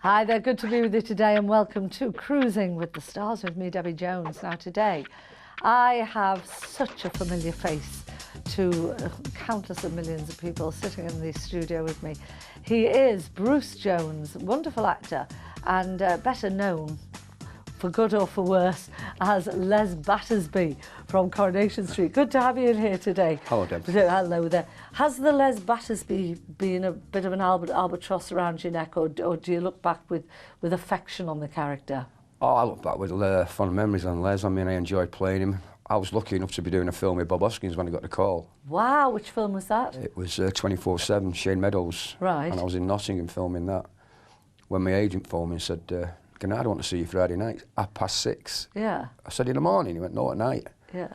Hi there, good to be with you today and welcome to Cruising with the Stars with me, Debi Jones. Now today, I have such a familiar face to countless of millions of people sitting in the studio with me. He is Bruce Jones, wonderful actor and better known, for good or for worse, as Les Battersby from Coronation Street. Good to have you in here today. Hello, Deb. Hello there. Has the Les Battersby been a bit of an albatross around your neck, or do you look back with affection on the character? Oh, I look back with fond memories on Les. I mean, I enjoyed playing him. I was lucky enough to be doing a film with Bob Hoskins when I got the call. Wow, which film was that? It was 24/7, Shane Meadows. Right. And I was in Nottingham filming that. When my agent phoned me and said, "Gennard, I want to see you Friday night, 6:30. Yeah. I said, in the morning? He went, no, at night. Yeah.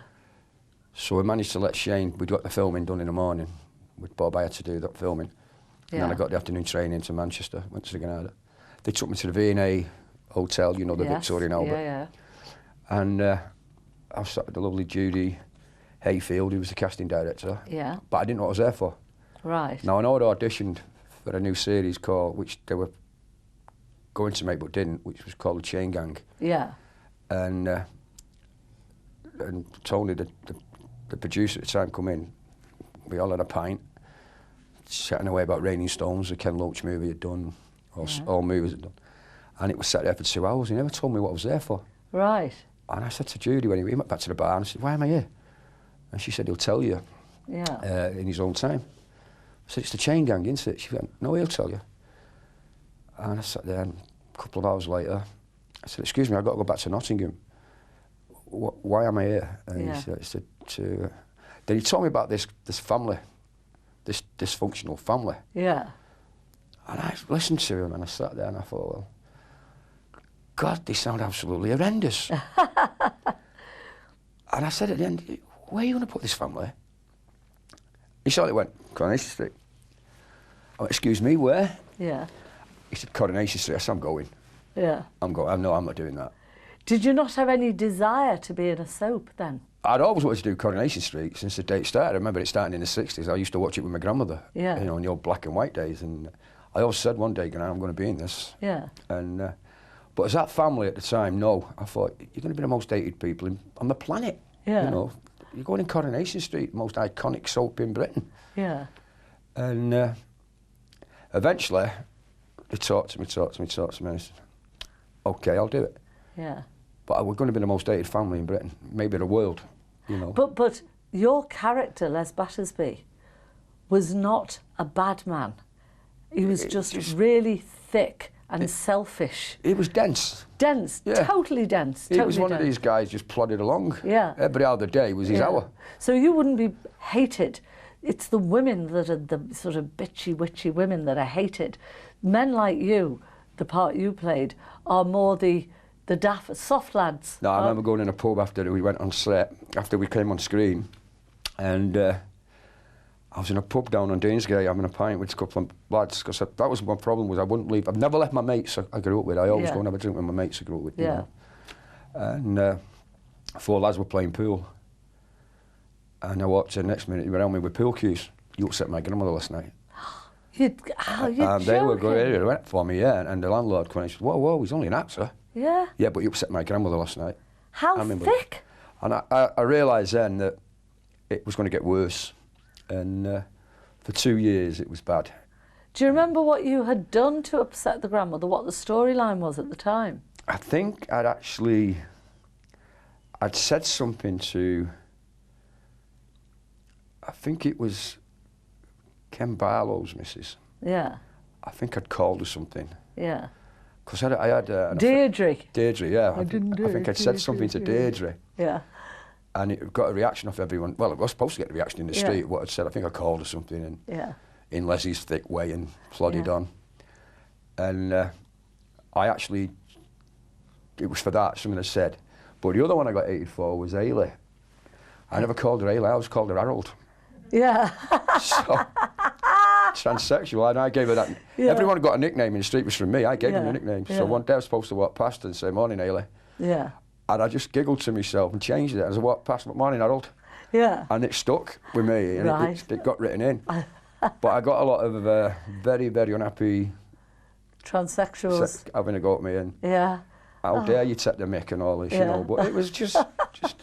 So we managed to let Shane, we'd got the filming done in the morning. With Bob, I had to do that filming. And then I got the afternoon train into Manchester, went to the Gennard. They took me to the V&A hotel, you know, the Victorian Albert. Yeah. And I was sat with the lovely Judy Hayfield, who was the casting director. Yeah. But I didn't know what I was there for. Right. Now, I know I'd auditioned for a new series called, which they were going to make but didn't, which was called The Chain Gang. Yeah. And Tony, the producer at the time, come in. We all had a pint, chatting away about Raining Stones, the Ken Loach movie had done, all movies had done. And it was sat there for 2 hours. He never told me what I was there for. Right. And I said to Judy when he went back to the bar, and I said, why am I here? And she said, he'll tell you in his own time. I said, it's the Chain Gang, isn't it? She went, no, he'll tell you. And I sat there, and a couple of hours later, I said, excuse me, I've got to go back to Nottingham. Why am I here? And he said, then he told me about this family, this dysfunctional family. Yeah. And I listened to him, and I sat there, and I thought, well, God, they sound absolutely horrendous. And I said at the end, where are you going to put this family? He saw it went, Coronation Street. I went, excuse me, where? Yeah. He said, Coronation Street. I said, I'm going. Yeah. I'm going. No, I'm not doing that. Did you not have any desire to be in a soap then? I'd always wanted to do Coronation Street since the day it started. I remember it starting in the 60s. I used to watch it with my grandmother, you know, in the old black and white days. And I always said one day, I'm going to be in this. Yeah. And but as that family at the time, no, I thought, you're going to be the most hated people on the planet. Yeah. You know, you're going in Coronation Street, most iconic soap in Britain. Yeah. And eventually, they talked to me, and I said, okay, I'll do it. Yeah. But we're going to be the most hated family in Britain, maybe the world, you know. But your character, Les Battersby, was not a bad man. He was just really thick and selfish. He was dense. Dense, totally dense. He was one of these guys just plodded along. Yeah. Every other day was his hour. So you wouldn't be hated. It's the women that are the sort of bitchy, witchy women that are hated. Men like you, the part you played, are more the daft, soft lads. No, I remember going in a pub after we went on set, after we came on screen, and I was in a pub down on Deansgate having a pint with a couple of lads, because that was my problem, was I wouldn't leave. I've never left my mates I grew up with. I always go and have a drink with my mates I grew up with. You know? And 4 lads were playing pool. And I walked in the next minute, they were around me with pool cues. You upset my grandmother last night. You're they were going, they went for me, and the landlord came and said, whoa, he's only an actor. Yeah. Yeah, but you upset my grandmother last night. How thick? And I realised then that it was going to get worse. And for 2 years, it was bad. Do you remember what you had done to upset the grandmother, what the storyline was at the time? I think I'd said something to, I think it was Ken Barlow's missus. Yeah. I think I'd called her something. Yeah. Because I had Deirdre. Deirdre, yeah. I think I'd said something to Deirdre. Yeah. And it got a reaction off everyone. Well, it was supposed to get a reaction in the street, what I'd said. I think I called her something in Leslie's thick way and plodded on. And I actually, it was for that, something I said. But the other one I got hated for was Ailey. I never called her Ailey, I always called her Harold. Yeah. So, transsexual, and I gave her that. Everyone got a nickname in the street was from me. I gave them a nickname. So one day I was supposed to walk past and say, morning, Ailey. Yeah. And I just giggled to myself and changed it as I walked past, morning, Harold. Yeah. And it stuck with me, and it got written in. But I got a lot of very, very unhappy Transsexuals. Having a go at me and Yeah. how dare you take the mick and all this, you know. But it was just a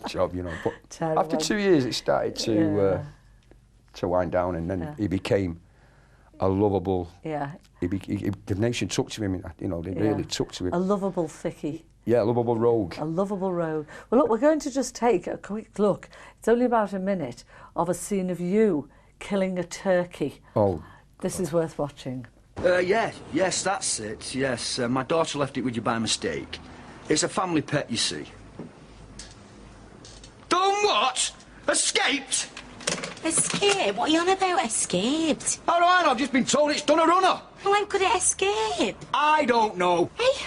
job, you know. But after 2 years, it started to wind down, and then he became a lovable. Yeah. The nation took to him, you know. They really took to him. A lovable thickie. Yeah, a lovable rogue. A lovable rogue. Well, look, we're going to just take a quick look. It's only about a minute of a scene of you killing a turkey. Oh. This is worth watching. Yes, that's it, yes. My daughter left it with you by mistake. It's a family pet, you see. Done what? Escaped? Escape? What are you on about, escaped? How do I know? I've just been told it's done a runner. Well, how could it escape? I don't know. Hey,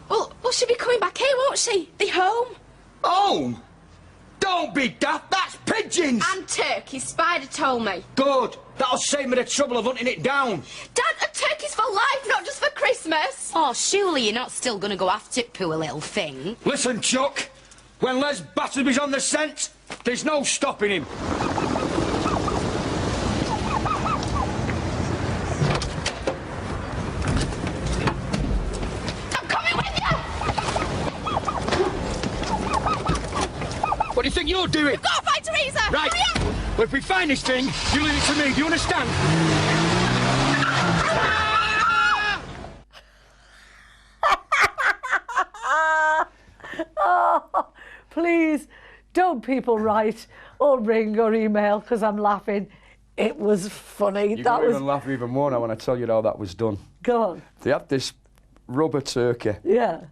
well, she'll be coming back here, won't she? Be home. Home? Don't be daft, that's pigeons! And turkey, Spider told me. Good. That'll save me the trouble of hunting it down. Dad, a turkey's for life, not just for Christmas. Oh, surely you're not still going to go after it, poor little thing. Listen, Chuck. When Les Batterby's on the scent, there's no stopping him. I'm coming with you! What do you think you're doing? We've got to find Teresa! Right. Hurry up! Well, if we find this thing, you leave it to me. Do you understand? Oh, please don't people write or ring or email because I'm laughing. It was funny. You're going to laugh even more now when I tell you how that was done. Go on. They had this rubber turkey. Yeah.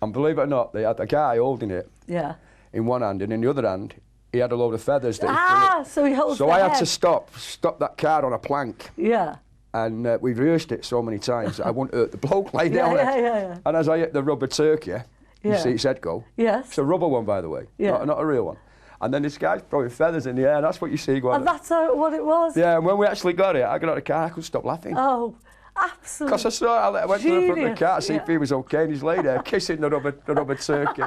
And believe it or not, they had a guy holding it Yeah. in one hand, and in the other hand, he had a load of feathers. That So he holds So the I had head. to stop that car on a plank. Yeah. And we rehearsed it so many times that I wouldn't hurt the bloke laying down there. Yeah. And as I hit the rubber turkey, you see its head go. Yes. It's a rubber one, by the way, not a real one. And then this guy's throwing feathers in the air. That's what you see going. And that's what it was? Yeah, and when we actually got it, I got out of the car, I couldn't stop laughing. Oh, absolutely. Because I saw it, I went to the front of the car to see if he was okay, and he's laid there kissing the rubber turkey,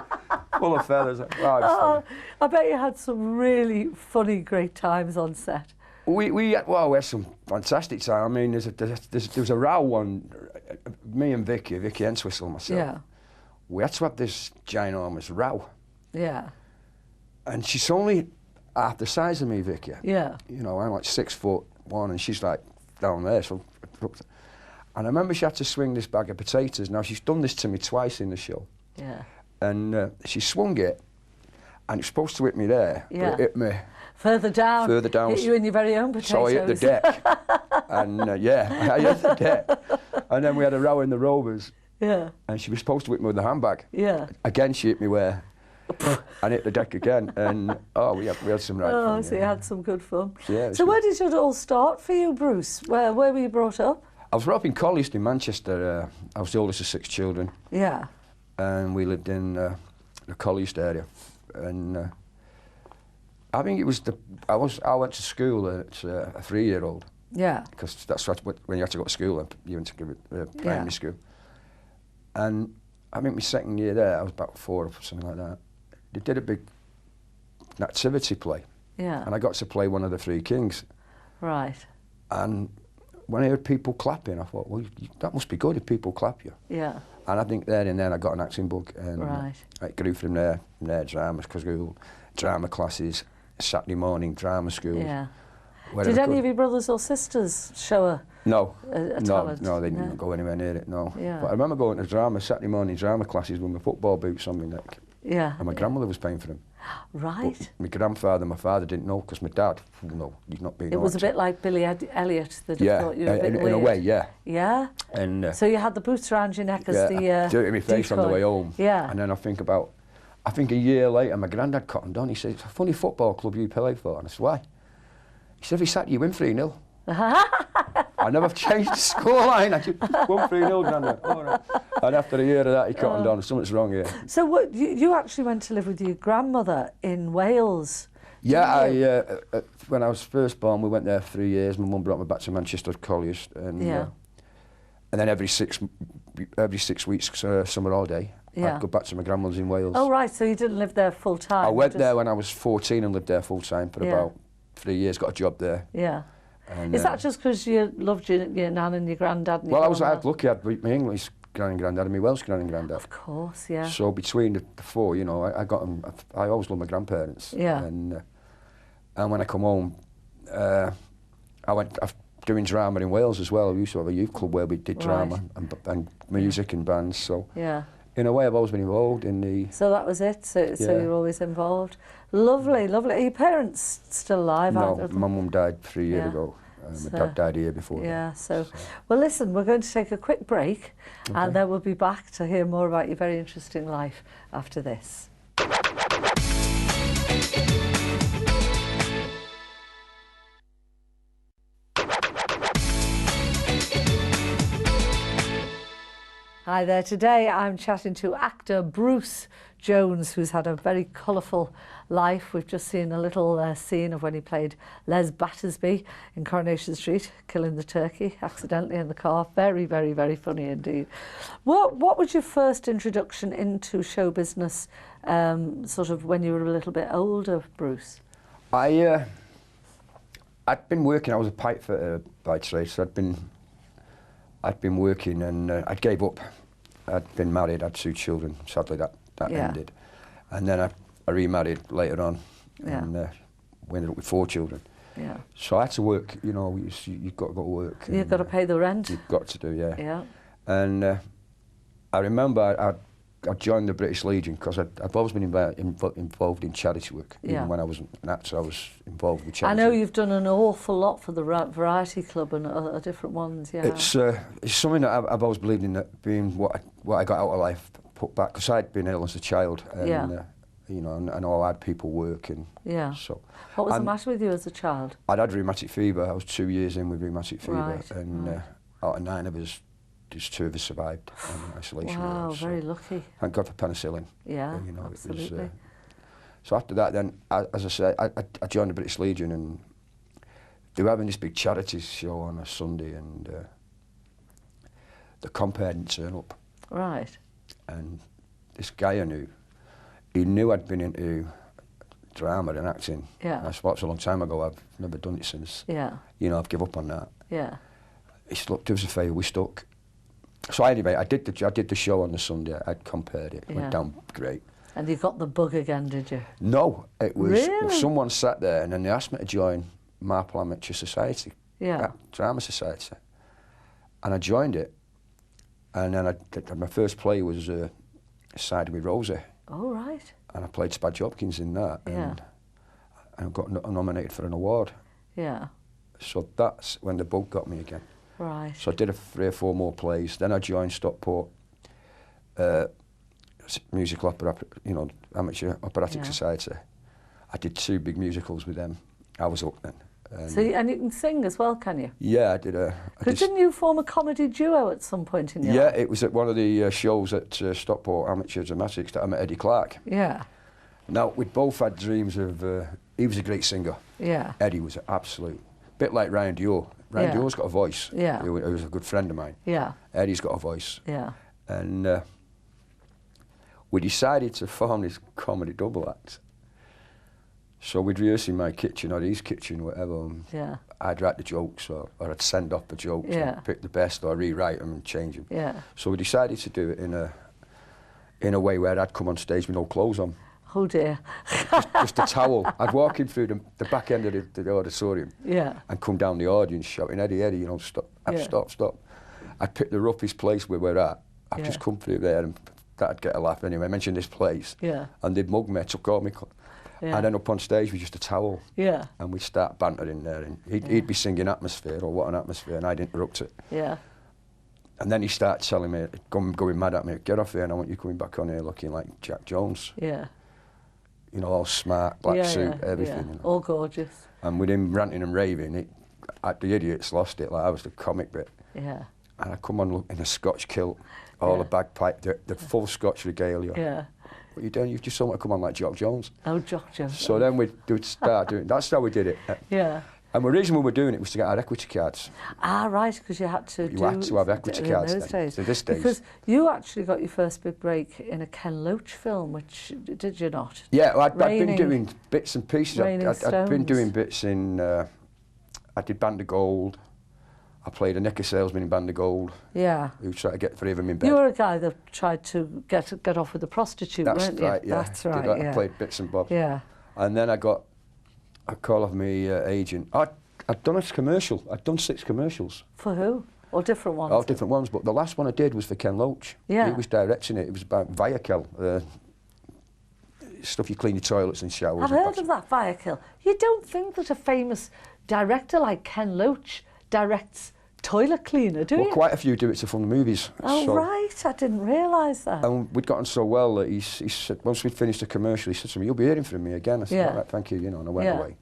full of feathers. Oh, it was funny. I bet you had some really funny, great times on set. We had some fantastic time. I mean, there was a row one, me and Vicky Entwistle and myself. Yeah. We had to have this ginormous row. Yeah. And she's only half the size of me, Vicky. Yeah. You know, I'm like 6'1", and she's like down there. So, and I remember she had to swing this bag of potatoes. Now, she's done this to me twice in the show. Yeah. And she swung it, and it's supposed to hit me there, but it hit me Further down. Hit you in your very own potatoes. So I hit the deck. And I hit the deck. And then we had a row in the Rovers. Yeah. And she was supposed to hit me with a handbag. Yeah. Again, she hit me where? And hit the deck again. And we had some right fun. So you had some good fun. Yeah, so where did it all start for you, Bruce? Where were you brought up? I was brought up in Colliest in Manchester. I was the oldest of 6 children. Yeah. And we lived in the Colliest area. And I think it was I went to school at a 3-year-old. Yeah. Because that's when you had to go to school, you went to primary school. And I think my second year there, I was about 4 or something like that. They did a big nativity play. Yeah. And I got to play one of the 3 kings. Right. And when I heard people clapping, I thought, well, that must be good if people clap you. Yeah. And I think there and then I got an acting book. And right. I grew from there dramas, drama classes, Saturday morning drama school. Yeah. Did any of your brothers or sisters show a talent? No, they didn't go anywhere near it, no. Yeah. But I remember going to Saturday morning drama classes with my football boots on my neck. Yeah. And my grandmother was paying for them. Right. But my grandfather and my father didn't know, because my dad, he's not being. It was a bit like Billy Elliot that thought you were a bit weird. In a way, yeah. Yeah? And so you had the boots around your neck as the dirty in my face decoy. on the way home. Yeah. And then I think a year later, my granddad cottoned on. He said, it's a funny football club you play for. And I said, why? He said, if he sat you win 3-0. I never changed the scoreline. I just won 3-0, Granddad. Oh, no. And after a year of that, he cottoned on. Something's wrong here. So what, you actually went to live with your grandmother in Wales? Yeah, when I was first born, we went there for 3 years. My mum brought me back to Manchester College. And then every 6 weeks, summer holiday, I'd go back to my grandmother's in Wales. Oh, right, so you didn't live there full time? I went there when I was 14 and lived there full time for about 3 years, got a job there. Yeah. And, Is that just because you loved your nan and your granddad? And well, your I was lucky. I had my English grand and granddad and my Welsh grand and granddad. Of course, yeah. So between the four, you know, I got them. I always loved my grandparents. Yeah. And when I come home, I went doing drama in Wales as well. We used to have a youth club where we did drama and music and bands. So yeah. In a way, I've always been involved in the... So that was it? So you're always involved? Lovely, lovely. Are your parents still alive? No, my mum died 3 years ago. My dad died a year before that. So, well, listen, we're going to take a quick break and then we'll be back to hear more about your very interesting life after this. Hi there. Today I'm chatting to actor Bruce Jones, who's had a very colourful life. We've just seen a little scene of when he played Les Battersby in Coronation Street, killing the turkey accidentally in the car. Very, very, very funny indeed. What was your first introduction into show business, sort of when you were a little bit older, Bruce? I'd been working. I was a pipe fitter by trade, so I'd been working and I gave up. I'd been married, had 2 children. Sadly, that ended. And then I remarried later on and we ended up with 4 children. Yeah. So I had to work, you know, you've got to go to work. You've got to pay the rent. You've got to do, yeah. Yeah. And I remember I joined the British Legion because I've always been involved in charity work. Even when I wasn't an actor, I was involved with charity. I know you've done an awful lot for the Variety Club and other different ones, yeah. It's something that I've always believed in, that being what I got out of life, put back, because I'd been ill as a child. And, you know, and I had people work. And so, what was the matter with you as a child? I'd had rheumatic fever. I was 2 years in with rheumatic fever. Right. And out of 9 of us, just 2 of us survived in isolation. Wow, so very lucky. Thank God for penicillin. Yeah, you know, absolutely. It was, so after that, then, as I say, I joined the British Legion, and they were having this big charity show on a Sunday, and the compere didn't turn up. Right. And this guy I knew, he knew I'd been into drama and acting. Yeah. That's a long time ago. I've never done it since. Yeah. You know, I've given up on that. Yeah. He said, look, do us a favour, we stuck. So anyway, I did the show on the Sunday. I'd compared it. Went down great. And you got the bug again, did you? No, it was really? Someone sat there and then they asked me to join Marple Amateur Society, Drama Society, and I joined it. And then my first play was Siding with Rosie. Oh right. And I played Spadge Hopkins in that, and I got nominated for an award. Yeah. So that's when the bug got me again. Right. So I did 3 or 4 more plays. Then I joined Stockport Musical Opera, you know, Amateur Operatic Society. I did 2 big musicals with them. I was up then. So and you can sing as well, can you? Yeah, I did. Because didn't you form a comedy duo at some point in your life? Yeah, it was at one of the shows at Stockport Amateur Dramatics that I met Eddie Clark. Yeah. Now, we'd both had dreams of... he was a great singer. Yeah. Eddie was an absolute... Bit like Ryan Dior. Ryan Dior's got a voice. Yeah. He was a good friend of mine. Yeah. Eddie's got a voice. Yeah. And we decided to form this comedy double act. So we'd rehearse in my kitchen or his kitchen, whatever. Yeah. I'd write the jokes or I'd send off the jokes and pick the best or rewrite them and change them. Yeah. So we decided to do it in a way where I'd come on stage with no clothes on. Oh dear. just a towel. I'd walk in through the back end of the auditorium and come down the audience shouting, Eddie, Eddie, you know, stop, stop. I'd pick the roughest place where we're at. I'd just come through there and that'd get a laugh anyway. I mentioned this place and they'd mug me, took all me. I'd end up on stage with just a towel. Yeah. And we'd start bantering there and he'd be singing Atmosphere or What an Atmosphere and I'd interrupt it. Yeah. And then he started telling me, going mad at me, get off here and I want you coming back on here looking like Jack Jones. Yeah. You know, all smart, black suit, everything. Yeah. You know. All gorgeous. And with him ranting and raving, the idiots lost it, like I was the comic bit. Yeah. And I come on in a Scotch kilt, all the bagpipe, the full Scotch regalia. Yeah. What are you doing? You've just someone to come on like Jock Jones. Oh, Jock Jones. So then we'd start doing, that's how we did it. Yeah. And the reason we were doing it was to get our equity cards. Ah, right, because you had to have equity cards in those days. To this days. Because you actually got your first big break in a Ken Loach film, which, did you not? Yeah, well, I'd been doing bits and pieces. I'd been doing bits in I did Band of Gold. I played a necker salesman in Band of Gold. Yeah. Who tried to get 3 of them in bed. You were a guy that tried to get off with a prostitute, weren't you? Right, yeah. That's right, I played bits and bobs. Yeah. And then I got a call off my agent. I'd done a commercial. I'd done 6 commercials. For who? Or different ones? Oh, different ones. But the last one I did was for Ken Loach. Yeah. He was directing it. It was about Viakel. Stuff you clean your toilets and showers. I've heard of that, Viakill. You don't think that a famous director like Ken Loach directs toilet cleaner, do you? Well, quite a few do it from the movies. Oh, so, right. I didn't realise that. And we'd gotten so well that he said, once we'd finished the commercial, he said to me, "You'll be hearing from me again." I said, "All right, thank you," you know, and I went away.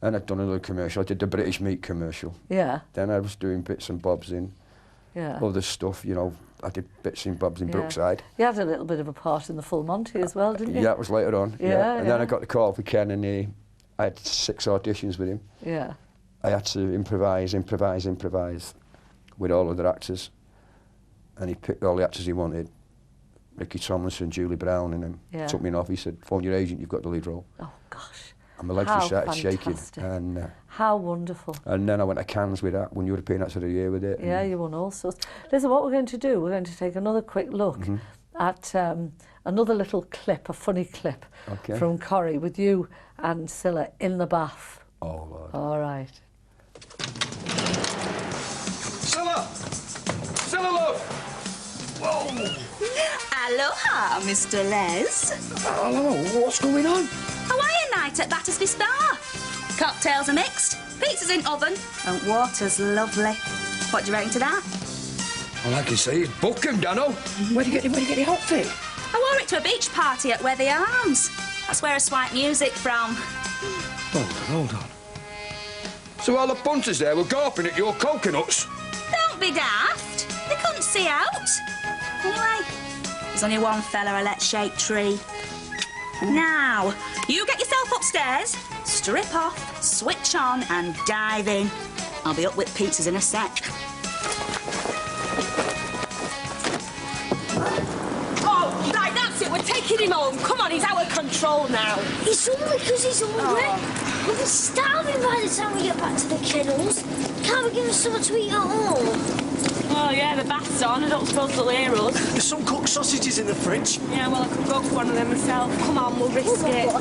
And I'd done another commercial. I did the British Meat commercial. Yeah. Then I was doing bits and bobs in other stuff, you know. I did bits and bobs in Brookside. You had a little bit of a part in the Full Monty as well, didn't you? Yeah, it was later on. Yeah. And then I got the call for Ken, and I had 6 auditions with him. Yeah. I had to improvise with all other actors. And he picked all the actors he wanted. Ricky Tomlinson, Julie Brown, and then took me off. He said, "Phone your agent, you've got the lead role." Oh, gosh. And my legs started shaking. And how wonderful. And then I went to Cannes with that, won European Actor of the Year with it. Yeah, you won all sorts. Listen, what we're going to do, we're going to take another quick look at another little clip, a funny clip from Corrie with you and Scylla in the bath. Oh, Lord. All right. Scylla! Scylla, love! Whoa! Aloha, Mr. Les. Hello, what's going on? Hawaiian night at Battersby Spa. Cocktails are mixed, pizza's in oven, and water's lovely. What do you reckon to that? All I can say is book him, Dano. Where'd you get the outfit? I wore it to a beach party at Wethy Arms. That's where I swipe music from. Hold on. So all the punters there were gawping at your coconuts? Don't be daft. They couldn't see out. Anyway, there's only one fella I let shake tree. Now, you get yourself upstairs, strip off, switch on and dive in. I'll be up with pizzas in a sec. Oh, right, that's it. We're taking him home. Come on, he's out of control now. It's only because he's all wet. We'll be starving by the time we get back to the kennels. Can't we give him something to eat at home? Oh, yeah, the bath's on. I don't suppose they'll hear us. There's some cooked sausages in the fridge. Yeah, well, I could go for one of them myself. Come on, we'll risk it.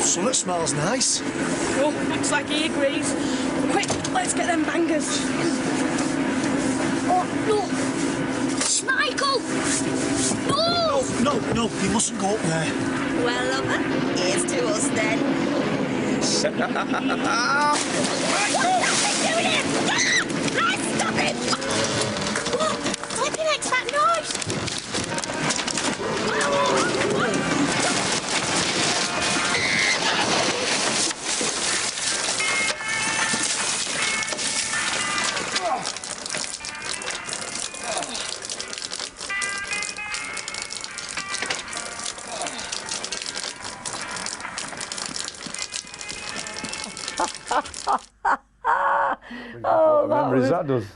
Something smells nice. Oh, looks like he agrees. Quick, let's get them bangers. Oh, no. Schmeichel! No! No, you mustn't go up there. Well, lover, here's to us then. What's he doing here? Right, stop him! What? Flipping heck's that noise?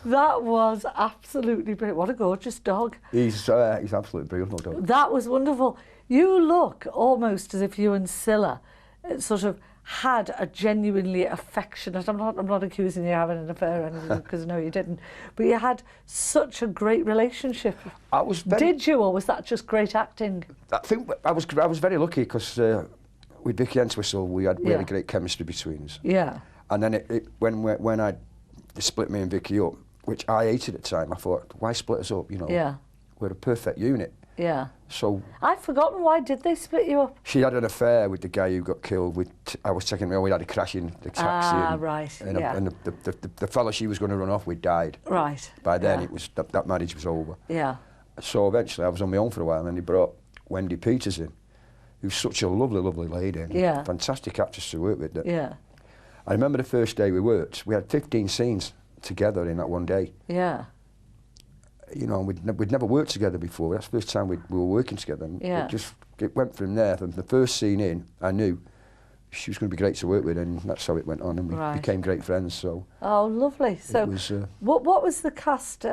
That was absolutely brilliant. What a gorgeous dog. He's absolutely brilliant, no doubt. That was wonderful. You look almost as if you and Scylla sort of had a genuinely affectionate, I'm not accusing you of having an affair or anything, because no, you didn't, but you had such a great relationship. Did you, or was that just great acting? I think I was very lucky because with Vicky Entwistle we had a great chemistry between us. Yeah. And then when I split me and Vicky up, which I hated at the time, I thought, why split us up? You know, yeah, we're a perfect unit. Yeah. So I've forgotten, why did they split you up? She had an affair with the guy who got killed. I was taking her. We had a crash in the taxi. Ah, and, right. And, yeah. and the fella she was going to run off with died. Right. By then it was that marriage was over. Yeah. So eventually I was on my own for a while, and then he brought Wendy Peters in, who's such a lovely, lovely lady. And yeah. Fantastic actress to work with. Yeah. I remember the first day we worked. We had 15 scenes together in that one day. Yeah. You know, we'd never worked together before. That's the first time we were working together. And yeah. It went from there. From the first scene in, I knew she was going to be great to work with, and that's how it went on, and we became great friends. So. Oh, lovely. So, what was the cast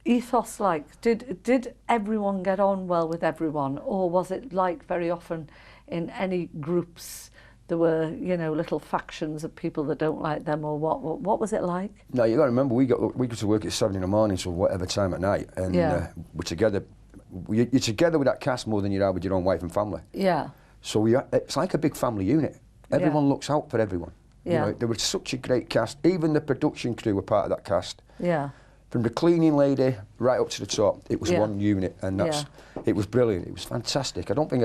ethos like? Did everyone get on well with everyone, or was it like very often in any groups there were, you know, little factions of people that don't like them, or what was it like? No, you got to remember, we go to work at 7 in the morning till whatever time at night, and we're together. You're together with that cast more than you are with your own wife and family. Yeah. So it's like a big family unit. Everyone looks out for everyone. Yeah. You know, there was such a great cast. Even the production crew were part of that cast. Yeah. From the cleaning lady right up to the top, it was one unit, and it was brilliant. It was fantastic. I don't think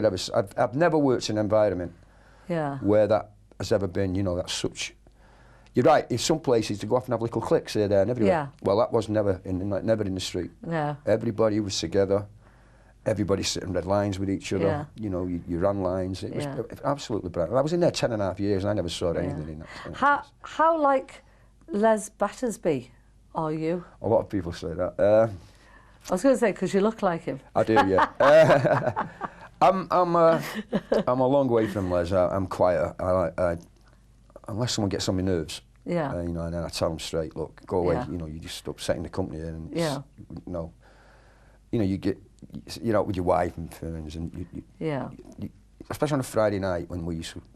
I've never worked in an environment where that has ever been. You know, that's such. You're right. In some places, to go off and have little cliques here, there, and everywhere. Yeah. Well, that was never in the street. No. Everybody was together. Everybody sitting red lines with each other. Yeah. You know, you ran lines. It was absolutely brilliant. I was in there 10.5 years, and I never saw anything in that. How like Les Battersby are you? A lot of people say that. I was going to say, because you look like him. I do, yeah. I'm a long way from Les. I'm quieter. Unless someone gets on my nerves. Yeah. You know, and then I tell them straight, look, go away. You know, you're just upsetting the company, and you're out with your wife and friends, and especially on a Friday night when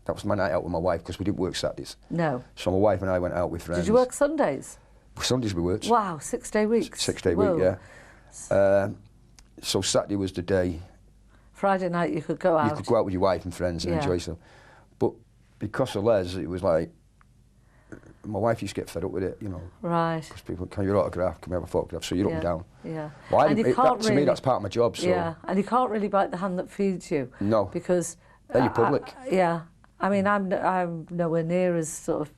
that was my night out with my wife, because we didn't work Saturdays. No. So my wife and I went out with friends. Did you work Sundays? Sundays we worked. Wow, 6-day weeks. 6-day week, yeah. So Saturday was the day. Friday night you could go out. You could go out with your wife and friends and enjoy yourself. But because of Les, it was like, my wife used to get fed up with it, you know. Right. Because people, can you autograph? Can we have a photograph? So you're up and down. Yeah. Well, to me, that's part of my job. So. Yeah, and you can't really bite the hand that feeds you. No. Because. Then you're public. Yeah. I mean, I'm nowhere near as sort of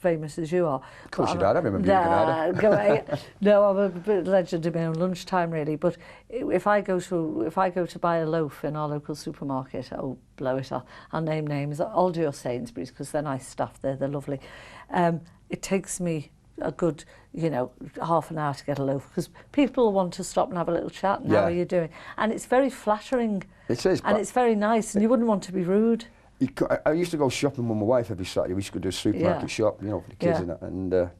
famous as you are. Of course you are. I remember you in Canada. No, I'm a bit legend in my own lunchtime, really. But if I go to buy a loaf in our local supermarket, oh, blow it, I'll name names. Aldi or Sainsbury's, because they're nice stuff. They're lovely. It takes me a good, half an hour to get a loaf, because people want to stop and have a little chat. And how are you doing? And it's very flattering. It is. And it's very nice, and you wouldn't want to be rude. I used to go shopping with my wife every Saturday. We used to go to a supermarket shop, for the kids and that. And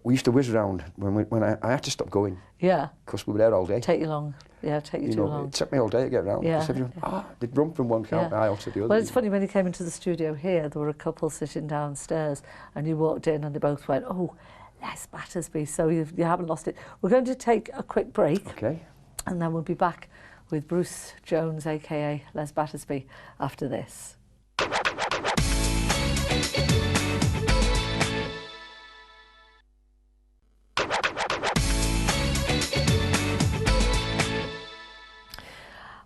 we used to whiz around when I had to stop going. Yeah. Because we were there all day. Take you long. Yeah, take you too long. It took me all day to get around. Yeah. Everyone, they'd run from one aisle to the other. Well, it's funny, when you came into the studio here, there were a couple sitting downstairs, and you walked in and they both went, oh, Les Battersby. So you haven't lost it. We're going to take a quick break. Okay. And then we'll be back with Bruce Jones, a.k.a. Les Battersby, after this.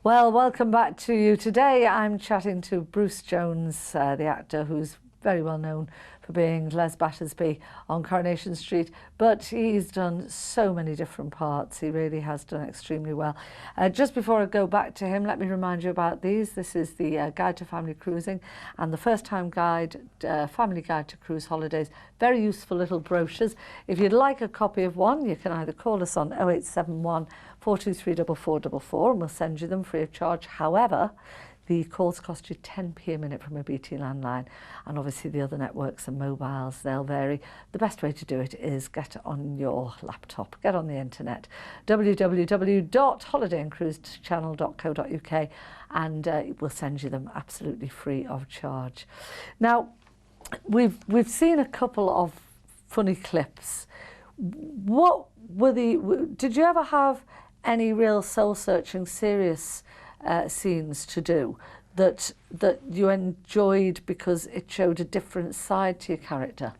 Well, welcome back to you. Today I'm chatting to Bruce Jones, the actor who's very well known for being Les Battersby on Coronation Street, but he's done so many different parts. He really has done extremely well. Just before I go back to him, let me remind you about these. This is the Guide to Family Cruising and the First Time Guide, Family Guide to Cruise Holidays. Very useful little brochures. If you'd like a copy of one, you can either call us on 0871 423 4444 and we'll send you them free of charge. However, the calls cost you 10p a minute from a BT landline, and obviously the other networks and mobiles, they'll vary. The best way to do it is get on your laptop, get on the internet, www.holidayandcruisechannel.co.uk, and we'll send you them absolutely free of charge. Now, we've seen a couple of funny clips. What were did you ever have any real soul-searching, serious scenes to do that you enjoyed because it showed a different side to your character?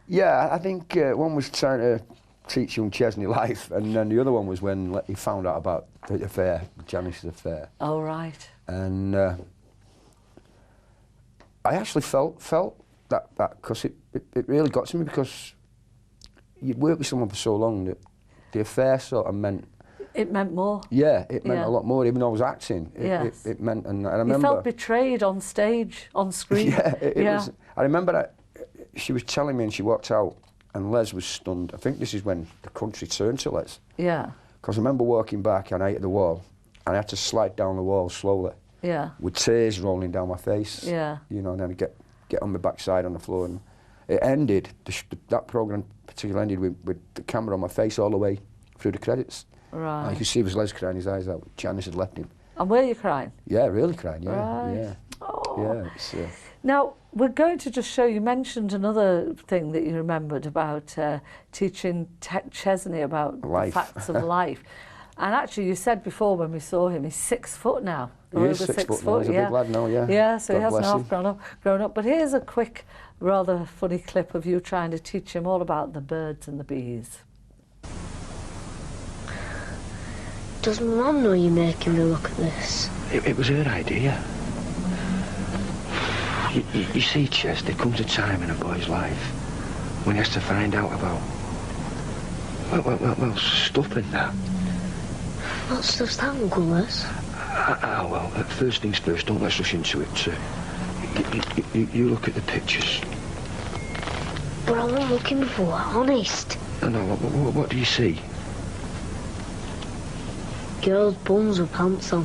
Yeah, I think one was trying to teach young Chesney life, and then the other one was when he found out about the affair, Janice's affair. Oh, right. And I actually felt that because it really got to me, because you'd worked with someone for so long that the affair sort of meant... It meant more. Yeah, it meant a lot more, even though I was acting. It meant, and I remember... You felt betrayed on stage, on screen. Yeah, it was... I remember that she was telling me and she walked out and Les was stunned. I think this is when the country turned to Les. Yeah. Because I remember walking back and I hit the wall and I had to slide down the wall slowly. Yeah. With tears rolling down my face. Yeah. And then get on my backside on the floor. And it ended, that programme particularly ended with the camera on my face all the way through the credits. Right. And you could see it was Les crying his eyes out. Janice had left him. And were you crying? Yeah, really crying, yeah. Right. Yeah. Oh, Yeah, it's, Now, we're going to just show, you mentioned another thing that you remembered about teaching Chesney about life. the facts of life. And actually, you said before when we saw him, he's 6 foot now. He is 6 foot now. He's a big lad now, yeah. Yeah, so God he hasn't bless half him. grown up. But here's a quick, rather funny clip of you trying to teach him all about the birds and the bees. Does my mum know you're making me look at this? It was her idea. You see, Ches, there comes a time in a boy's life when he has to find out about, well, stuff in that. What stuff's that, Uncle Les? Well, first things first, don't let's rush into it. You look at the pictures. But I wasn't looking for, honest. No, what do you see? Girls' bums with pants on.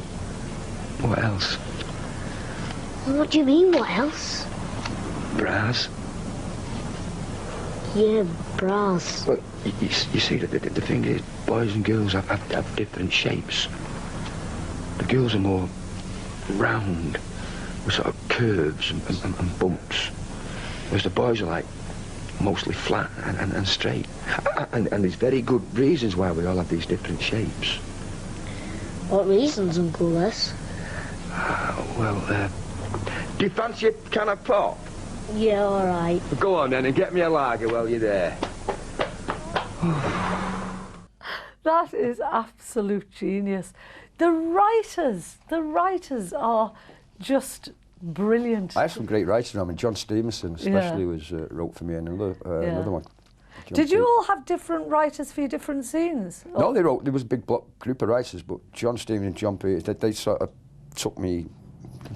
What else? What do you mean, what else? Bras. Yeah, bras. Well, you see, the thing is, boys and girls have different shapes. The girls are more round, with sort of curves and bumps, whereas the boys are like mostly flat and straight. And there's very good reasons why we all have these different shapes. What reasons, Uncle Les? Do you fancy a can of pop? Yeah, all right. Go on then and get me a lager while you're there. That is absolute genius. The writers are just brilliant. I have some great writers. I mean, John Stevenson especially was wrote for me, and another one. Did you all have different writers for your different scenes? No, there was a big group of writers, but John Stevenson and John Peters, they sort of took me,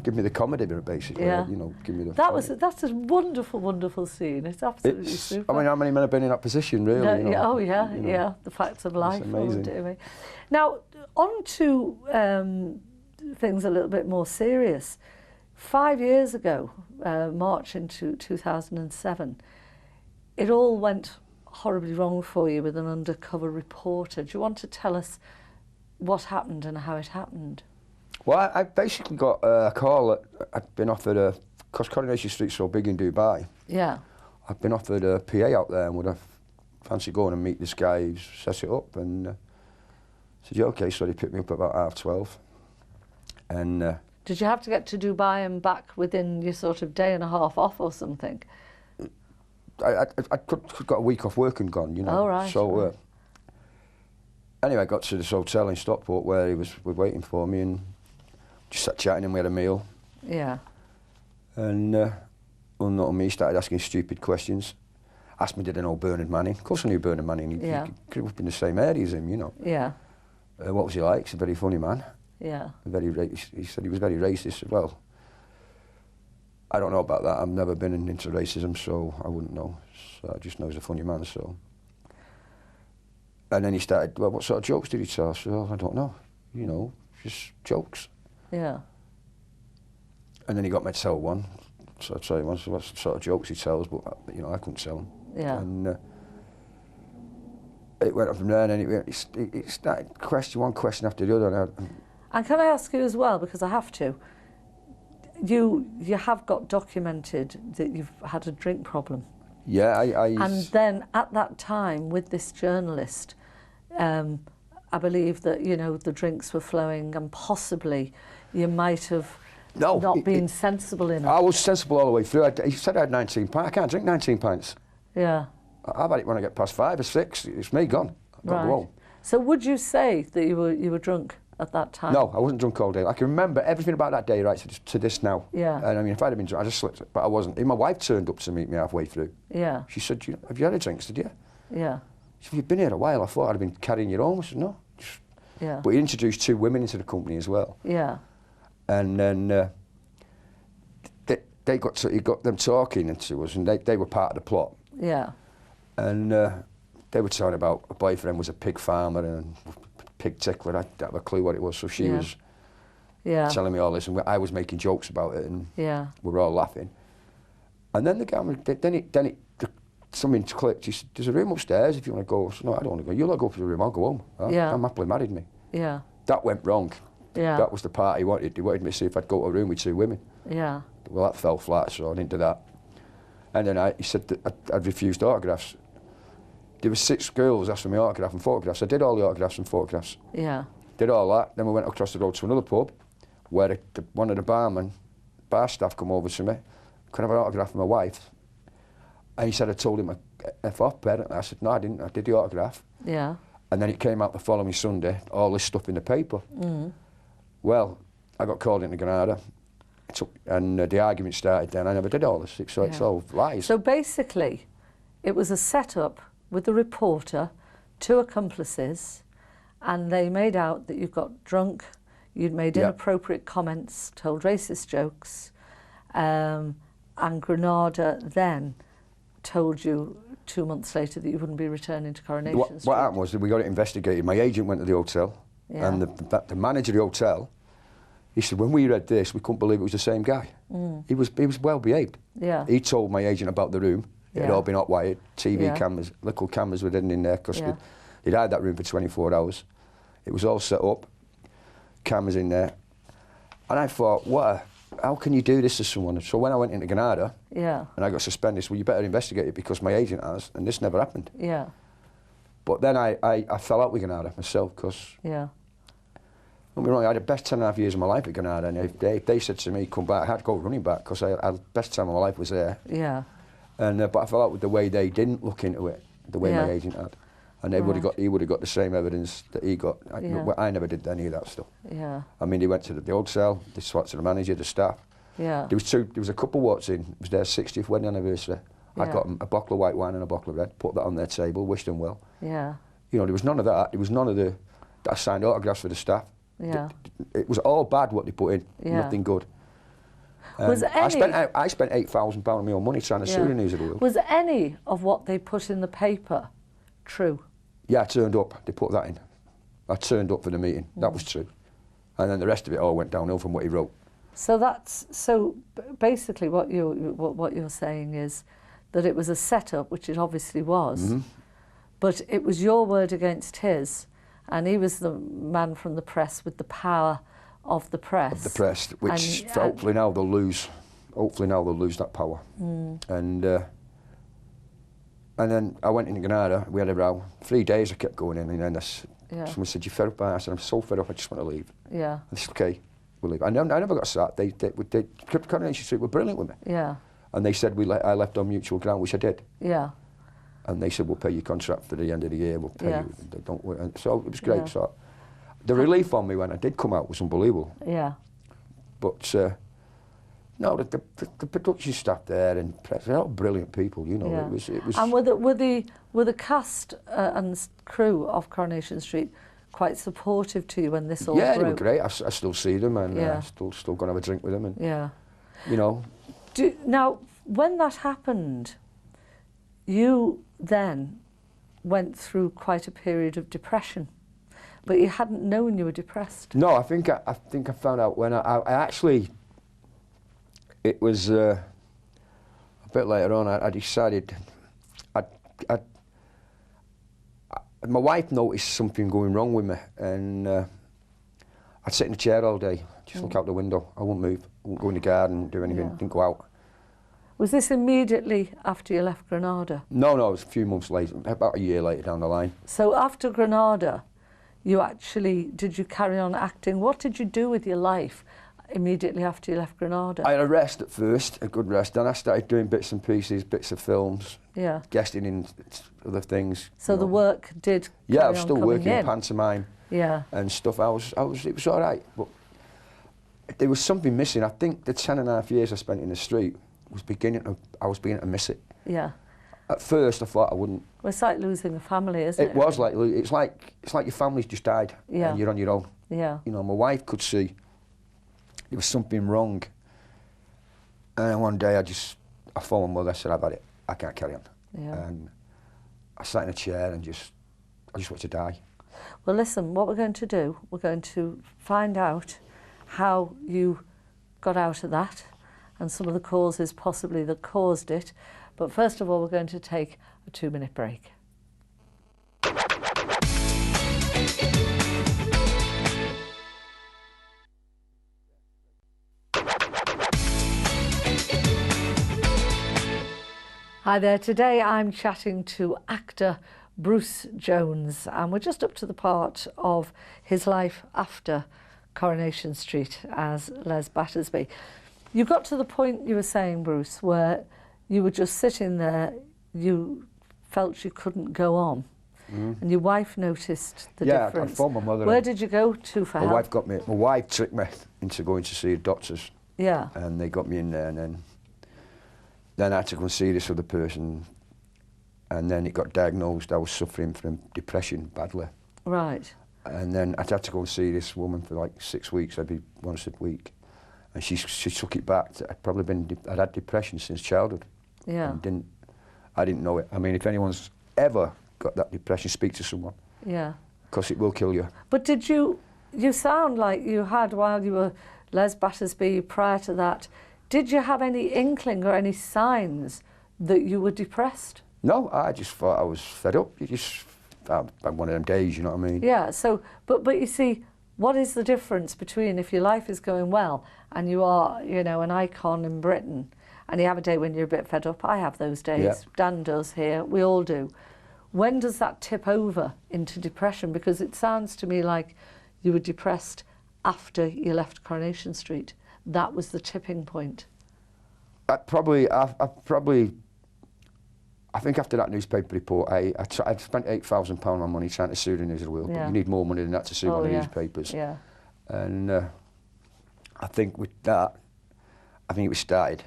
give me the comedy bit, basically. Yeah. You know, give me the. That's a wonderful scene. It's absolutely super. I mean, how many men have been in that position, really? No, you know, yeah. The facts of life. amazing. Oh, dear me. Now, on to things a little bit more serious. 5 years ago, March into 2007, it all went horribly wrong for you with an undercover reporter. Do you want to tell us what happened and how it happened? Well, I basically got a call that I'd been offered because Coronation Street's so big in Dubai. Yeah. I'd been offered a PA out there and would have fancied going and meet this guy who's set it up, and I said, yeah, okay, so they picked me up about 12:30. And did you have to get to Dubai and back within your sort of day and a half off or something? I got a week off work and gone, you know. Oh, right. So anyway, I got to this hotel in Stockport where he was waiting for me, and just sat chatting and we had a meal. Yeah. And unknown to me, started asking stupid questions. Asked me did I know Bernard Manning. Of course I knew Bernard Manning. He grew up in the same area as him, you know. Yeah. What was he like? He's a very funny man. Yeah. He said he was very racist as well. I don't know about that. I've never been into racism, so I wouldn't know. So I just know he's a funny man, so. And then he started, well, what sort of jokes did he tell? So I don't know, you know, just jokes. Yeah. And then he got me to tell one. So I tell you what sort of jokes he tells, but you know, I couldn't tell them. Yeah. And it went up from there, and then it started one question after the other. And can I ask you as well, because I have to, you have got documented that you've had a drink problem. Yeah, And then at that time with this journalist, I believe that, you know, the drinks were flowing and possibly you might have not been sensible enough. I was sensible all the way through. He said I had 19 pints. I can't drink 19 pints. Yeah. I've had it when I get past 5 or 6. It's me gone. I've got to go home. So would you say that you were drunk at that time? No, I wasn't drunk all day. I can remember everything about that day right to this now. Yeah. And I mean, if I'd have been drunk, I just slipped. But I wasn't. Even my wife turned up to meet me halfway through. Yeah. She said, have you had a drink? I said, yeah. Yeah. She said, you've been here a while. I thought I'd have been carrying your own. I said, no. Yeah. But he introduced 2 women into the company as well. Yeah. And then he got them talking to us, and they were part of the plot. Yeah. And they were talking about a boyfriend was a pig farmer and pig tickler. I didn't have a clue what it was, so she was telling me all this, and I was making jokes about it, and we were all laughing. And then the guy, something clicked. He said, "There's a room upstairs if you want to go." I said, "No, I don't want to go. You'll go up to the room. I'll go home." I'm happily married me. Yeah. That went wrong. Yeah. That was the part he wanted. He wanted me to see if I'd go to a room with 2 women. Yeah. Well, that fell flat, so I didn't do that. And then he said that I'd refused autographs. There were 6 girls asked for my autograph and photographs. I did all the autographs and photographs. Yeah. Did all that. Then we went across the road to another pub where one of the bar staff come over to me. Could I have an autograph for my wife? And he said I told him F off, apparently. I said, no, I didn't. I did the autograph. Yeah. And then it came out the following Sunday, all this stuff in the paper. Mm. Well, I got called into Granada, and the argument started then. I never did all this, so it's all lies. So basically, it was a setup with the reporter, 2 accomplices, and they made out that you got drunk, you'd made inappropriate comments, told racist jokes, and Granada then told you 2 months later that you wouldn't be returning to Coronation Street. What happened was that we got it investigated. My agent went to the hotel, and the manager of the hotel, he said, when we read this, we couldn't believe it was the same guy. Mm. He was well behaved. Yeah. He told my agent about the room. It had all been hot-wired, TV cameras, little cameras were hidden in there because they'd had that room for 24 hours. It was all set up, cameras in there. And I thought, how can you do this to someone? So when I went into Granada and I got suspended, well, you better investigate it because my agent has, and this never happened. Yeah. But then I fell out with Granada myself because, don't get me wrong, I had the best 10.5 years of my life at Granada, and they said to me, come back, I had to go running back because the best time of my life was there. Yeah. And but I fell out with the way they didn't look into it, the way my agent had, and he would have got the same evidence that he got. I never did any of that stuff. Yeah. I mean, they went to the hotel, they spoke to the manager, the staff. Yeah. There was a couple walks in. It was their 60th wedding anniversary. I got them a bottle of white wine and a bottle of red. Put that on their table, wished them well. Yeah. You know, there was none of that. There was none of that I signed autographs for the staff. Yeah. It was all bad what they put in. Yeah. Nothing good. Was I spent £8,000 of my own money trying to sue the News of the World. Was any of what they put in the paper true? Yeah, I turned up. They put that in. I turned up for the meeting. That was true. And then the rest of it all went downhill from what he wrote. So basically what you're saying is that it was a setup, which it obviously was, but it was your word against his, and he was the man from the press with the power of the press. Of the press, which hopefully now they'll lose. Hopefully now they'll lose that power. And then I went into Granada. We had a row. 3 days I kept going in, and then someone said, "You fed up?" I said, "I'm so fed up. I just want to leave." Yeah. And they said, "Okay, we'll leave." I never got sacked. They Coronation Street were brilliant with me. Yeah. And they said I left on mutual ground, which I did. Yeah. And they said, "We'll pay your contract for the end of the year. We'll pay you." Don't worry. And so it was great. So the relief on me when I did come out was unbelievable. Yeah. But no, the production staff there and press, they're all brilliant people. You know, it was. And were the cast and crew of Coronation Street quite supportive to you when this all broke? Yeah, they were great. I still see them, and still going to have a drink with them, and you know. Now, when that happened, you then went through quite a period of depression, but you hadn't known you were depressed. No, I think I found out when I actually. It was a bit later on. I decided. My wife noticed something going wrong with me, and I'd sit in a chair all day, just look out the window. I wouldn't move. I wouldn't go in the garden, do anything. Didn't go out. Was this immediately after you left Granada? No, it was a few months later, about a year later down the line. So after Granada, did you carry on acting? What did you do with your life immediately after you left Granada? I had a rest at first, a good rest. Then I started doing bits and pieces, bits of films, guesting in other things. So the work did I was still working in pantomime and stuff. It was all right, but there was something missing. I think the 10.5 years I spent in the street I was beginning to miss it. Yeah. At first I thought I wouldn't. Well, it's like losing a family, isn't it? It was like, it's like your family's just died and you're on your own. Yeah. You know, my wife could see there was something wrong. And one day I phoned my mother, I said, I've had it, I can't carry on. Yeah. And I sat in a chair and I just wanted to die. Well, listen, what we're going to do, we're going to find out how you got out of that and some of the causes possibly that caused it. But first of all, we're going to take a 2-minute break. Hi there, today I'm chatting to actor Bruce Jones, and we're just up to the part of his life after Coronation Street as Les Battersby. You got to the point, you were saying, Bruce, where you were just sitting there, you felt you couldn't go on, and your wife noticed the difference. Yeah, I phoned my mother. Where did you go to for help? My wife tricked me into going to see doctors. Yeah. And they got me in there, and then I had to go and see this other person, and then it got diagnosed I was suffering from depression badly. Right. And then I'd had to go and see this woman for like 6 weeks, every once a week. And she took it back to, I'd had depression since childhood. Yeah. And I didn't know it. I mean, if anyone's ever got that depression, speak to someone. Yeah. Because it will kill you. But did you sound like you had, while you were Les Battersby prior to that, did you have any inkling or any signs that you were depressed? No, I just thought I was fed up. You just had one of them days, you know what I mean? Yeah, so, but you see, what is the difference between if your life is going well and you are, you know, an icon in Britain, and you have a day when you're a bit fed up? I have those days. Yeah. Dan does here. We all do. When does that tip over into depression? Because it sounds to me like you were depressed after you left Coronation Street. That was the tipping point. I think after that newspaper report, I'd spent £8,000 on money trying to sue the News of the World. Yeah. But you need more money than that to sue one of the newspapers. Yeah. And I think with that, it was started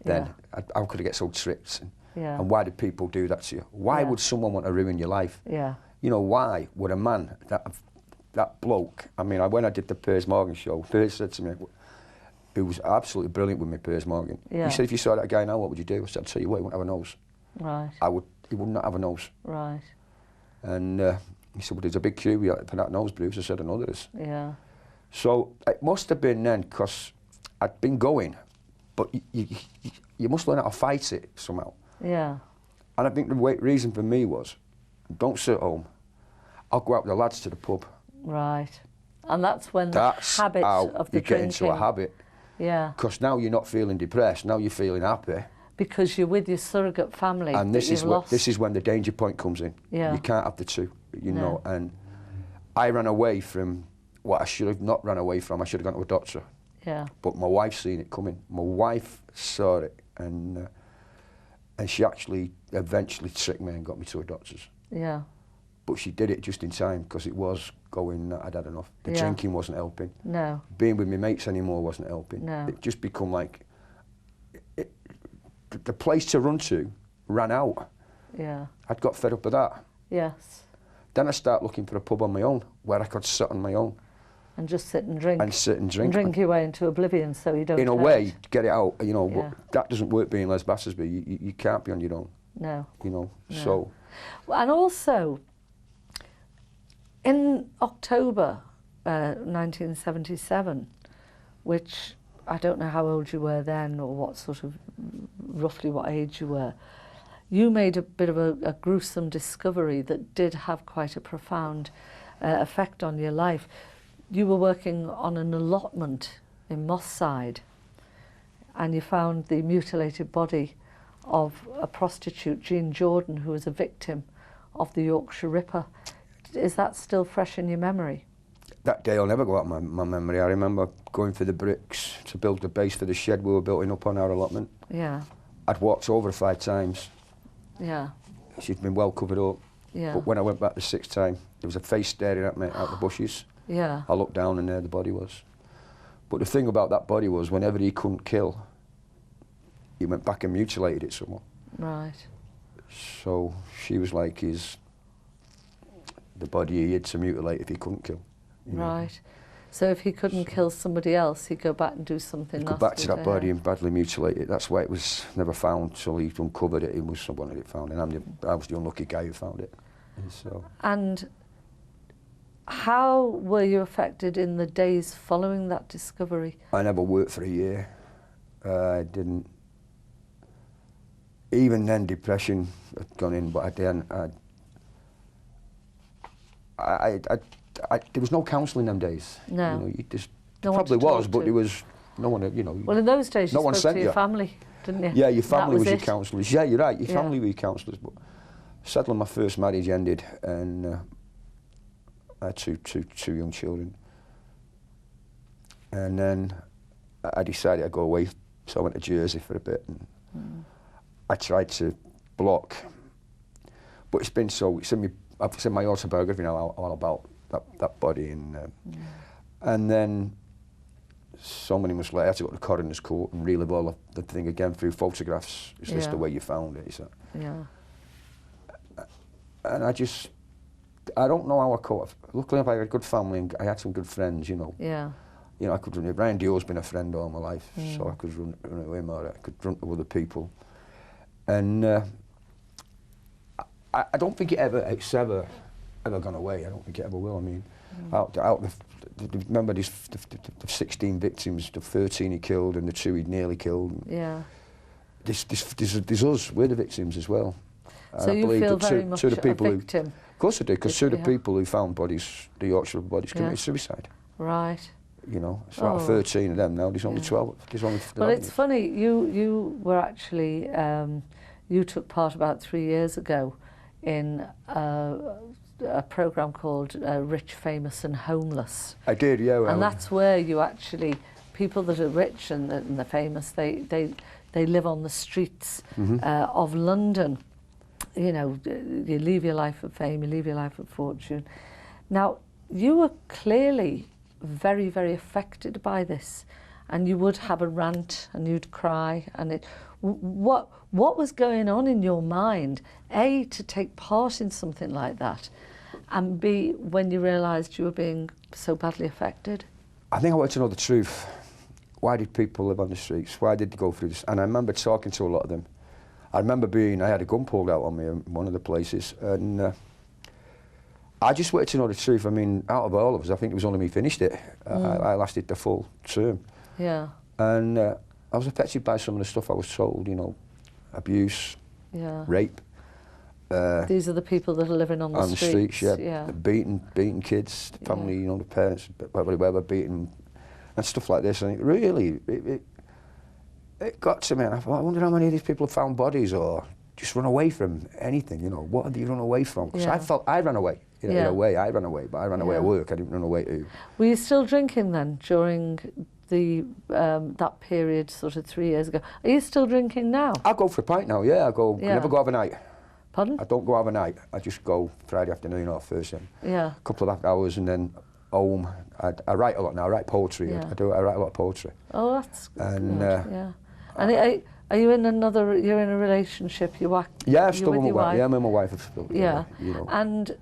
then. Yeah. How could I get so tricked? Yeah. And why did people do that to you? Why would someone want to ruin your life? Yeah. You know, why would a man, that bloke, I mean, when I did the Piers Morgan show, Piers said to me, who was absolutely brilliant with me, Piers Morgan, Yeah. he said, if you saw that guy now, what would you do? I said, I'll tell you what, he wouldn't have a nose. Right. He would not have a nose. Right. And he said, well, there's a big queue for that nose, Bruce. I said, I know there is. Yeah. So it must have been then, because I'd been going, but you must learn how to fight it somehow. Yeah. And I think the reason for me was, don't sit at home. I'll go out with the lads to the pub. Right. And that's when the habit of the you get into a habit. Yeah. Because now you're not feeling depressed, now you're feeling happy. Because you're with your surrogate family. And this is when the danger point comes in. Yeah. You can't have the two, you know. And I ran away from what I should have not run away from. I should have gone to a doctor. Yeah. But my wife seen it coming. My wife saw it, and she actually eventually tricked me and got me to a doctor's. Yeah. But she did it just in time, because it was going, I'd had enough. The drinking wasn't helping. No. Being with my mates anymore wasn't helping. No. It just become like, the place to run to ran out. Yeah. I'd got fed up with that. Yes. Then I started looking for a pub on my own, where I could sit on my own. And just sit and drink. And sit and drink. And drink your way into oblivion so you don't in a way, get it out, you know. Yeah. But that doesn't work being Les Battersby. You can't be on your own. No. You know, No. so. And also, in October 1977, which I don't know how old you were then or what sort of, roughly what age you were, you made a bit of a gruesome discovery that did have quite a profound effect on your life. You were working on an allotment in Moss Side, and you found the mutilated body of a prostitute, Jean Jordan, who was a victim of the Yorkshire Ripper. Is that still fresh in your memory? That day will never go out of my memory. I remember going for the bricks to build the base for the shed we were building up on our allotment. Yeah. I'd walked over 5 times. Yeah. She'd been well covered up. Yeah. But when I went back the 6th time, there was a face staring at me out the bushes. Yeah. I looked down and there the body was. But the thing about that body was, whenever he couldn't kill, he went back and mutilated it somewhat. Right. So she was like the body he had to mutilate if he couldn't kill. You know. Right. So if he couldn't kill somebody else, he'd go back and do something He'd nasty. go back to that her. body and badly mutilate it. That's why it was never found till he uncovered it. It was someone that had found it. And I was the unlucky guy who found it. And so. And how were you affected in the days following that discovery? I never worked for a year. I didn't. Even then, depression had gone in, but there was no counselling them days. No. You know, you just, No one probably to was, talk but to. there was No one, you know. Well, in those days, no you one spoke sent to your you. family, didn't you? Yeah, your family was your it. counsellors. Yeah, you're right. Your Yeah. family were your counsellors. But sadly, my first marriage ended, and I had two young children. And then I decided I'd go away, so I went to Jersey for a bit, and I tried to block. But it's been so. I've seen my autobiography now, all about that body, and then so many months later, I had to go to the coroner's court and relive all the thing again through photographs. Is this the way you found it? So, yeah. And I don't know how I coped. Luckily, I had a good family and I had some good friends, you know. Yeah. You know, I could run. Brian Dio's been a friend all my life, so I could run to him, or I could run to other people. And I don't think it's ever gone away. I don't think it ever will. I mean, remember the 16 victims, the 13 he killed and the 2 he'd nearly killed. Yeah. There's us, we're the victims as well. So you feel very much a victim? Of course I do, because 2 of the people who found bodies, the Yorkshire bodies, committed suicide. Right. You know, it's like 13 of them now, there's only 12. There's only Well, it's funny, you were actually, you took part about 3 years ago in a programme called Rich, Famous and Homeless. I did, yeah. Well, and that's where you actually, people that are rich and they're famous, they live on the streets of London. You know, you leave your life of fame, you leave your life of fortune. Now, you were clearly very, very affected by this, and you would have a rant and you'd cry. And what was going on in your mind, A, to take part in something like that, and B, when you realised you were being so badly affected? I think I wanted to know the truth. Why did people live on the streets? Why did they go through this? And I remember talking to a lot of them. I remember I had a gun pulled out on me in one of the places, and I just wanted to know the truth. I mean, out of all of us, I think it was only me finished it. I lasted the full term. Yeah. And I was affected by some of the stuff I was told, you know, abuse, rape. These are the people that are living on the streets. Yeah. Beating kids, the family, you know, the parents, whatever, beating, and stuff like this. And it really, it got to me, and I thought, I wonder how many of these people have found bodies or just run away from anything, you know. What have you run away from? Because I felt I ran away. You know, in a way, I ran away, but I ran away at work. I didn't run away to... Were you still drinking then during the that period, sort of 3 years ago? Are you still drinking now? I go for a pint now, yeah. I never go overnight. Pardon? I don't go overnight. I just go Friday afternoon or first thing. Yeah. A couple of hours and then home. I write a lot now. I write poetry. Yeah. I write a lot of poetry. Oh, that's and, good. Yeah. And are you in you're in a relationship? Yeah, I'm still with my wife? Yeah, I'm with my wife. Yeah. You know. And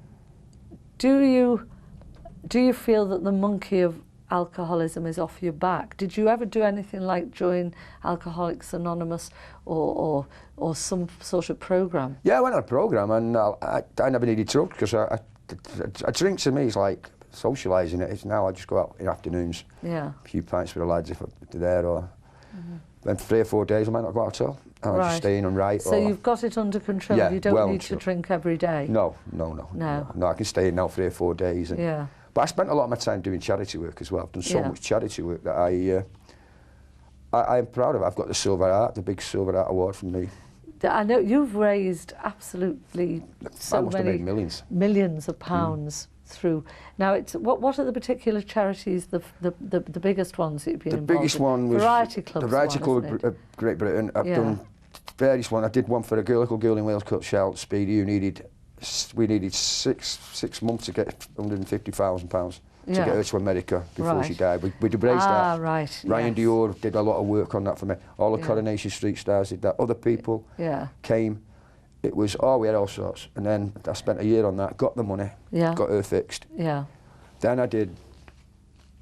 do you feel that the monkey of alcoholism is off your back? Did you ever do anything like join Alcoholics Anonymous or some sort of programme? Yeah, I went on a programme, and I never needed drugs, because a drink to me is like socialising. It's now I just go out in afternoons, a few pints with the lads if they're there, or then 3 or 4 days I might not go out at all. I just stay in and write. So you've got it under control. Yeah, you don't need to drink every day. No. I can stay in now 3 or 4 days. And, but I spent a lot of my time doing charity work as well. I've done so much charity work that I am proud of. I've got the Silver Heart, the big Silver Heart Award from me. I know you've raised absolutely so many millions of pounds through. Now, it's what are the particular charities, the biggest ones that you've been involved in? The biggest one was Variety Club. The Variety Club of Great Britain. I've done various ones. I did one for a little girl in Wales called Charlotte Speedy, we needed six months to get £150,000 to get her to America before she died. We raised that. Ryan Dior did a lot of work on that for me. All the Coronation Street stars did that. Other people came. It was, we had all sorts. And then I spent a year on that, got the money, got her fixed. Yeah. Then I did,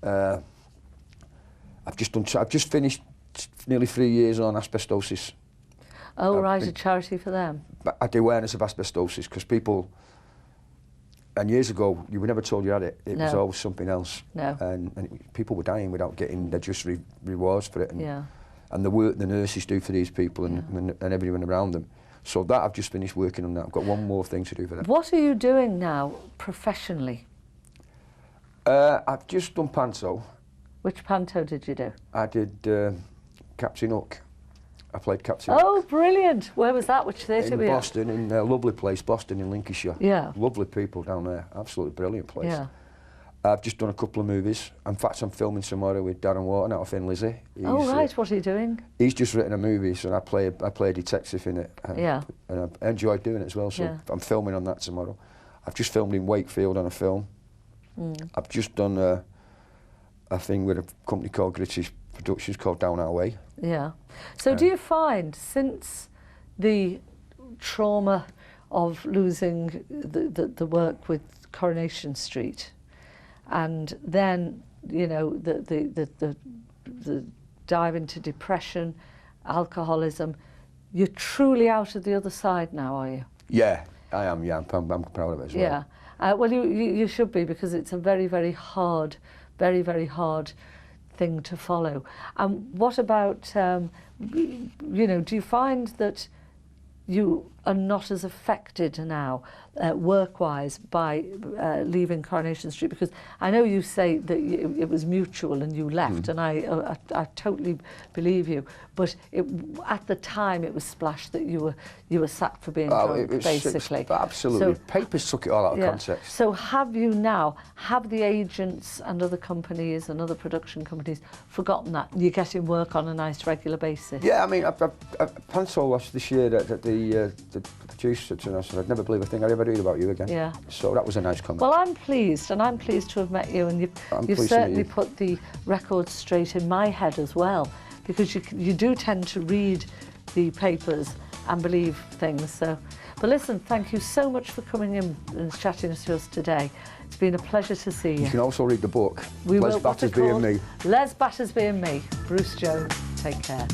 I've just finished nearly 3 years on asbestosis. Oh, right, a charity for them. I do awareness of asbestosis, because people, and years ago, you were never told you had it. It was always something else. No. And people were dying without getting their just rewards for it. And the work the nurses do for these people and everyone around them. So that I've just finished working on that. I've got one more thing to do for that. What are you doing now professionally? I've just done panto, Which panto did you do? I did Captain Hook. I played Captain Hook. Oh, brilliant. Where was that? Which theatre were you In at? Boston, in a lovely place, Boston in Lincolnshire. Yeah. Lovely people down there. Absolutely brilliant place. Yeah. I've just done a couple of movies. In fact, I'm filming tomorrow with Darren Wharton out of Thin Lizzy. Oh, right. What are you doing? He's just written a movie, so I play a detective in it. Yeah. And I enjoyed doing it as well, so I'm filming on that tomorrow. I've just filmed in Wakefield on a film. I've just done a thing with a company called Gritty's Productions called Down Our Way. Yeah. So do you find, since the trauma of losing the work with Coronation Street, and then, you know, the dive into depression, alcoholism, you're truly out of the other side now, are you? Yeah, I am, yeah. I'm proud of it as well. Yeah. Well, you should be, because it's a very, very hard thing to follow. What about, you know, do you find that you are not as affected now, work-wise, by leaving Coronation Street? Because I know you say that it was mutual and you left, and I totally believe you. But at the time, it was splashed that you were sacked for being drunk, basically. Absolutely. So, Papers took it all out of context. So have the agents and other companies and other production companies forgotten that? You're getting work on a nice regular basis? Yeah, I mean, I Panto last this year that the producer said to us, I'd never believe a thing I'd ever read about you again. Yeah. So that was a nice comment. Well, I'm pleased, and I'm pleased to have met you, and you've certainly put the record straight in my head as well, because you do tend to read the papers and believe things. So, but listen, thank you so much for coming in and chatting to us today. It's been a pleasure to see you. You can also read the book, We Les will. Battersby and Me. Les Battersby and Me. Bruce Jones. Take care.